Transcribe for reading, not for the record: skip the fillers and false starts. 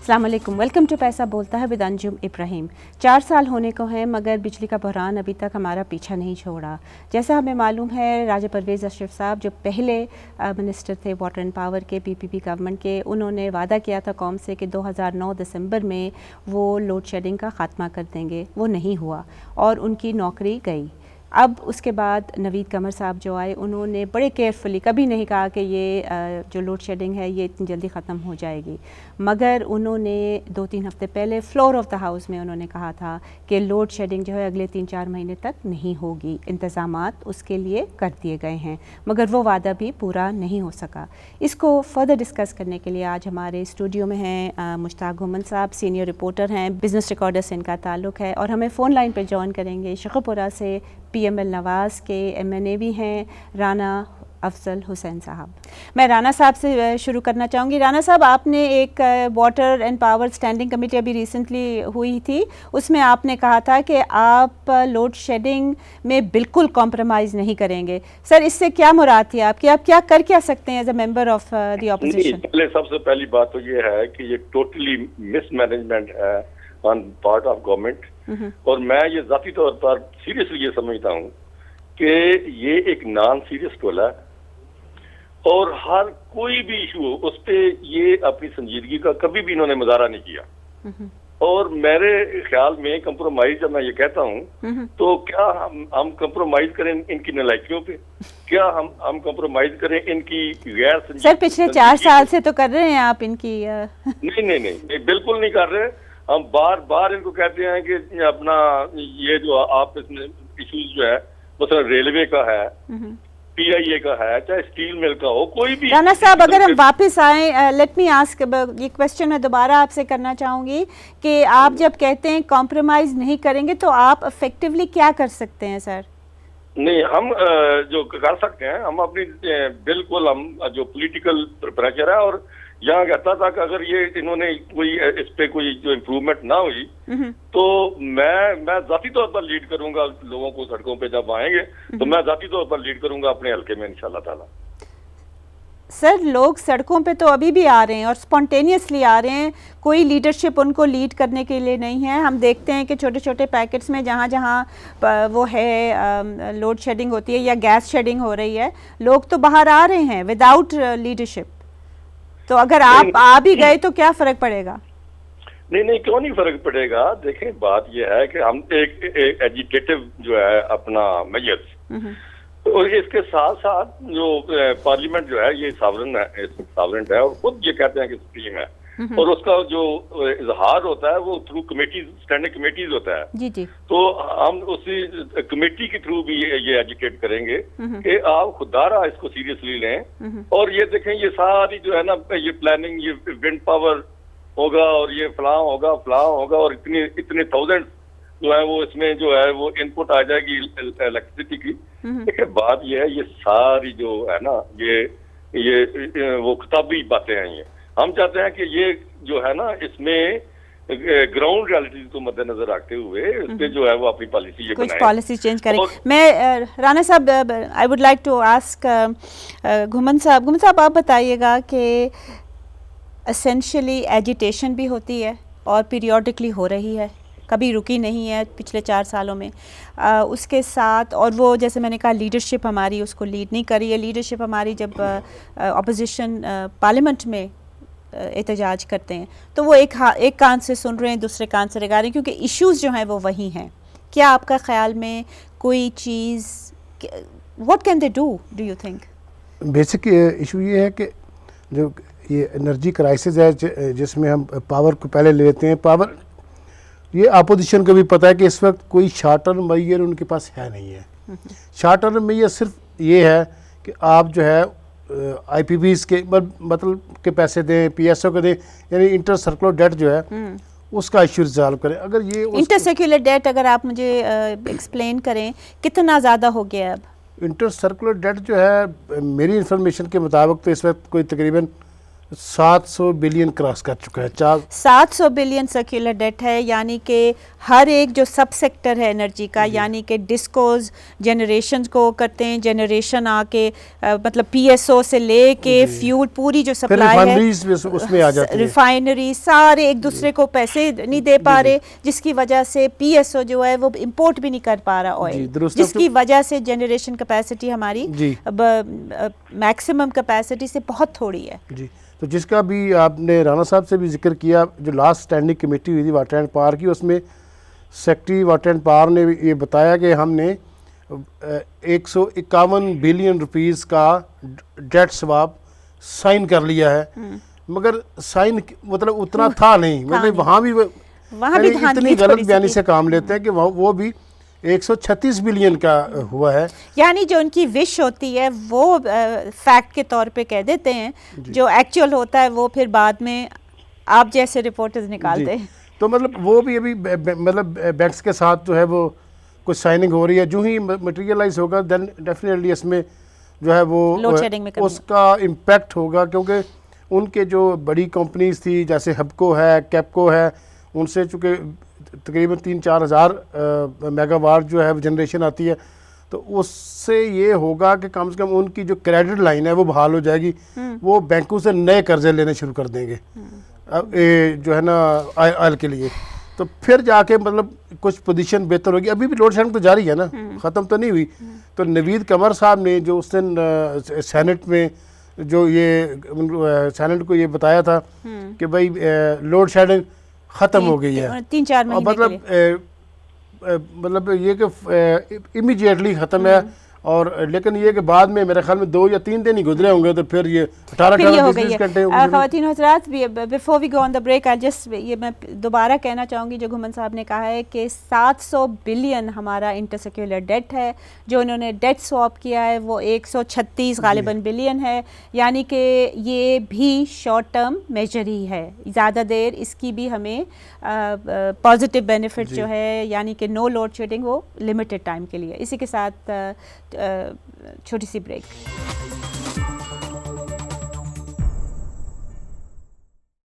अस्सलाम वालेकुम, welcome to पैसा बोलता है विद अंजुम इब्राहिम। 4 साल होने को हैं मगर बिजली का बहरान अभी तक हमारा पीछा नहीं छोड़ा। जैसा हमें मालूम है, राजा परवेज़ अशरफ साहब जो पहले मिनिस्टर थे वाटर एंड पावर के पीपीपी गवर्नमेंट के, उन्होंने वादा किया था कौम से कि 2009 दिसंबर में वो लोड शेडिंग का ख़ात्मा कर देंगे। वो नहीं हुआ और उनकी नौकरी गई। अब उसके बाद नवीद कमर साहब जो आए, उन्होंने बड़े केयरफुली कभी नहीं कहा कि ये जो लोड शेडिंग है ये इतनी जल्दी ख़त्म हो जाएगी, मगर उन्होंने 2-3 हफ़्ते पहले फ्लोर ऑफ द हाउस में उन्होंने कहा था कि लोड शेडिंग जो है अगले 3-4 महीने तक नहीं होगी। इंतज़ामात उसके लिए कर दिए गए हैं मगर वो वादा भी पूरा नहीं हो सका। इसको फर्दर डिस्कस करने के लिए आज हमारे स्टूडियो में हैं मुश्ताक घुमन साहब, सीनियर रिपोर्टर हैं, बिज़नेस रिकॉर्डर से इनका ताल्लुक़ है, और हमें फ़ोन लाइन पर जॉइन करेंगे शेखुपुरा से PML नवाज़ के MNA भी हैं राना अफजल हुसैन साहब। मैं राना साहब से शुरू करना चाहूँगी। राना साहब, आपने एक water and power standing committee अभी रिसेंटली हुई थी, उसमें आपने कहा था कि आप लोड शेडिंग में बिल्कुल कॉम्प्रोमाइज़ नहीं करेंगे। सर, इससे क्या मुराद थी आपकी? आप क्या सकते हैं as a member of the opposition? पहले सबसे पहली बात तो ये है कि ये टोटली मिसमैनेजमेंट है ऑन पार्ट ऑफ गवर्नमेंट, और मैं ये ज़ाती तौर पर सीरियसली ये समझता हूँ कि ये एक नॉन सीरियस टोला है और हर कोई भी इशू हो उस पे ये अपनी संजीदगी का कभी भी इन्होंने मुजाहरा नहीं किया। और मेरे ख्याल में कंप्रोमाइज जब मैं ये कहता हूँ तो क्या हम कंप्रोमाइज करें इनकी नलायकियों पे? क्या हम कंप्रोमाइज करें इनकी गैर सर, पिछले 4 साल से तो कर रहे हैं आप इनकी नहीं, बिल्कुल नहीं कर रहे। हम बार बार इनको कहते हैं कि अपना ये जो आप इसमें इश्यूज जो है मतलब रेलवे का है, PIA का है, चाहे स्टील मिल का हो, कोई भी। राना साहब, अगर हम वापस आए, लेट मी आस्क, ये क्वेश्चन मैं दोबारा आपसे करना चाहूँगी कि आप जब कहते हैं कॉम्प्रोमाइज़ नहीं करेंगे तो आप इफेक्टिवली क्या कर सकते हैं? सर नहीं, हम जो कर सकते हैं, हम अपनी बिल्कुल हम जो पॉलिटिकल प्रेशर है, और यहाँ कहता था कि अगर ये इन्होंने कोई इस पे कोई जो इम्प्रूवमेंट ना हुई तो मैं जाती तौर पर लीड करूंगा लोगों को सड़कों पे जब आएंगे तो मैं जाती तौर पर लीड करूंगा अपने हल्के में इंशाल्लाह ताला। सर, लोग सड़कों पे तो अभी भी आ रहे हैं और स्पॉन्टेनियसली आ रहे हैं, कोई लीडरशिप उनको लीड करने के लिए नहीं है। हम देखते हैं कि छोटे छोटे पैकेट्स में जहाँ जहाँ वो है लोड शेडिंग होती है या गैस शेडिंग हो रही है, लोग तो बाहर आ रहे हैं विदाउट लीडरशिप। तो अगर आप आ भी गए तो क्या फर्क पड़ेगा? नहीं, क्यों नहीं फर्क पड़ेगा। देखें, बात यह है कि हम एक एजिटेटिव जो है अपना मेजर्स, और इसके साथ साथ जो पार्लियामेंट जो है ये सावरेंट है और खुद ये कहते हैं कि सुप्रीम है, और उसका जो इजहार होता है वो थ्रू कमेटीज, स्टैंडिंग कमेटीज होता है। जी। तो हम उसी कमेटी के थ्रू भी ये एजुकेट करेंगे कि आप खुदारा इसको सीरियसली लें। और ये देखें, ये सारी जो है ना ये प्लानिंग, ये विंड पावर होगा और ये फलां होगा और इतने थाउजेंड जो है वो इसमें जो है वो इनपुट आ जाएगी इलेक्ट्रिसिटी की। देखिए, बात ये है, ये सारी जो है ना ये वो किताबी बातें हैं। ये हम चाहते हैं कि ये जो है ना इसमें ग्राउंड रियलिटी को मद्देनजर रखते हुए इस पे जो है वो अपनी पॉलिसी ये कुछ बनाएं, पॉलिसी चेंज करें। मैं राना साहब, I would like to ask Ghuman साहब, आप बताइएगा कि एसेंशियली एजिटेशन भी होती है और पीरियोडिकली हो रही है, कभी रुकी नहीं है पिछले 4 सालों में। उसके साथ, और वो जैसे मैंने कहा, लीडरशिप हमारी उसको लीड नहीं करी है। लीडरशिप हमारी जब अपोजिशन पार्लियामेंट में एहतजाज करते हैं तो वो एक कान से सुन रहे हैं, दूसरे कान से लगा रहे हैं, क्योंकि इश्यूज जो हैं वो वही हैं। क्या आपका ख्याल में कोई चीज़, what can they do you think? Basic issue ये है कि जो ये एनर्जी क्राइसिस है जिसमें हम पावर को पहले लेते हैं, पावर ये अपोजिशन को भी पता है कि इस वक्त कोई शॉर्ट टर्म मैयर उनके पास है नहीं है। शॉर्ट टर्म मैयर सिर्फ ये है कि आप जो है IPBs के मतलब के पैसे दें, PSO को दें, यानी इंटर सर्कुलर डेट जो है उसका इशू रिजॉल्व करें। अगर ये इंटर सर्कुलर डेट, अगर आप मुझे एक्सप्लेन करें कितना ज़्यादा हो गया अब? इंटर सर्कुलर डेट जो है मेरी इंफॉर्मेशन के मुताबिक तो इस वक्त कोई तकरीबन 700 बिलियन क्रॉस कर चुका है। 700 बिलियन सर्कुलर डेट है, यानी कि हर एक जो सब सेक्टर है एनर्जी का, यानी कि डिस्कोज जनरेशन को करते हैं, जनरेशन आके मतलब पीएसओ से लेके फ्यूल पूरी जो सप्लाई है, उसमें आ जाती है, रिफाइनरी सारे एक दूसरे को पैसे नहीं दे पा रहे, जिसकी वजह से पीएसओ जो है वो इंपोर्ट भी नहीं कर पा रहा ऑयल, जिसकी वजह से जनरेशन कैपेसिटी हमारी मैक्सिमम कैपेसिटी से बहुत थोड़ी है जी। तो जिसका भी आपने राणा साहब से भी जिक्र किया, जो लास्ट स्टैंडिंग कमेटी हुई थी वाटर एंड पावर की, उसमें सेक्रेटरी वाटर एंड पावर ने ये बताया कि हमने 151 बिलियन रुपीस का डेट स्वाप साइन कर लिया है, मगर साइन मतलब उतना था नहीं, मतलब वहाँ भी इतनी गलत बयानी से काम लेते हैं कि वो भी 136 बिलियन का हुआ है। यानी जो उनकी विश होती है वो फैक्ट के तौर पे कह देते हैं, जो एक्चुअल होता है वो फिर बाद में आप जैसे रिपोर्टर्स निकालते हैं। तो मतलब वो भी अभी मतलब बैंक्स के साथ जो है वो कुछ साइनिंग हो रही है, जो ही मटेरियलाइज होगा देन डेफिनेटली इसमें जो है वो उसका इम्पैक्ट होगा, क्योंकि उनके जो बड़ी कंपनीज थी जैसे हबको है, कैपको है, उनसे चूँकि तकरीबन 3-4 हज़ार मेगावाट जो है जनरेशन आती है, तो उससे ये होगा कि कम से कम उनकी जो क्रेडिट लाइन है वो बहाल हो जाएगी, वो बैंकों से नए कर्जे लेने शुरू कर देंगे अब जो है ना ऑयल के लिए, तो फिर जाके मतलब कुछ पोजीशन बेहतर होगी। अभी भी लोड शेडिंग तो जारी है ना, ख़त्म तो नहीं हुई। तो नवीद कमर साहब ने जो उस दिन सेनेट में जो ये सेनेट को ये बताया था कि भाई लोड शेडिंग ख़त्म हो गई है 3-4 महीने मतलब ये कि इमीडिएटली ख़त्म है, और लेकिन ये कि बाद में मेरे ख्याल में 2 या 3 दिन ही गुजरे होंगे तो फिर ये 18-20 घंटे। ख़वातीन हज़रात, before we go on the break I just ये मैं दोबारा कहना चाहूँगी, जो घुमन साहब ने कहा है कि 700 बिलियन हमारा इंटरसेक्युलर डेट है, जो उन्होंने डेट स्वैप किया है वो 136 गालिबन बिलियन है, यानी कि ये भी शॉर्ट टर्म मेजर ही है, ज़्यादा देर इसकी भी हमें पॉजिटिव बेनिफिट जो है यानी कि नो लोड शेडिंग वो लिमिटेड टाइम के लिए। इसी के साथ छोटी सी ब्रेक।